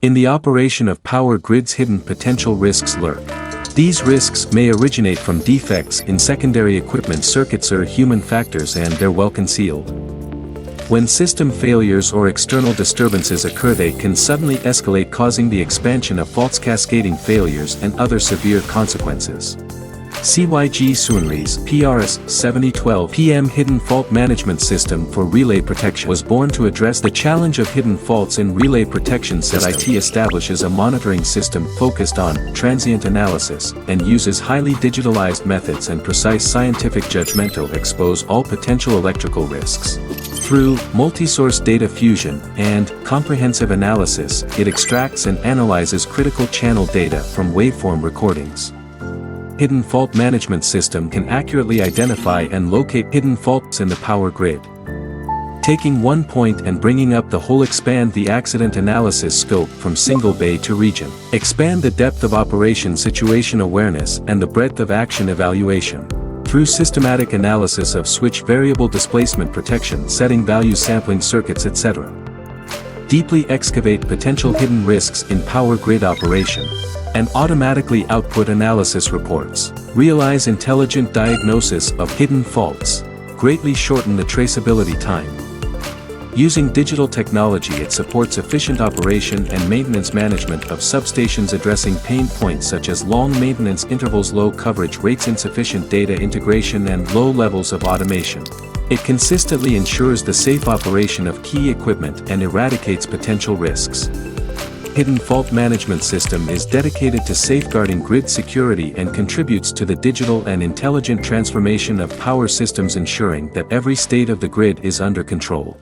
In the operation of power grids, hidden potential risks lurk. These risks may originate from defects in secondary equipment circuits or human factors, and they're well concealed. When system failures or external disturbances occur, they can suddenly escalate, causing the expansion of faults, cascading failures, and other severe consequences. CYG SUNRI's PRS 7012 PM Hidden Fault Management System for Relay Protection was born to address the challenge of hidden faults in relay protection system. IT establishes a monitoring system focused on transient analysis and uses highly digitalized methods and precise scientific judgment to expose all potential electrical risks. Through multi-source data fusion and comprehensive analysis, it extracts and analyzes critical channel data from waveform recordings. Hidden Fault Management System can accurately identify and locate hidden faults in the power grid. Taking one point and bringing up the whole, expand the accident analysis scope from single bay to region. Expand the depth of operation situation awareness and the breadth of action evaluation. Through systematic analysis of switch variable displacement protection, setting value, sampling circuits, etc. Deeply excavate potential hidden risks in power grid operation, and automatically output analysis reports. Realize intelligent diagnosis of hidden faults, greatly shorten the traceability time. Using digital technology, it supports efficient operation and maintenance management of substations, addressing pain points such as long maintenance intervals, low coverage rates, insufficient data integration, and low levels of automation. It consistently ensures the safe operation of key equipment and eradicates potential risks. Hidden Fault Management System is dedicated to safeguarding grid security and contributes to the digital and intelligent transformation of power systems, ensuring that every state of the grid is under control.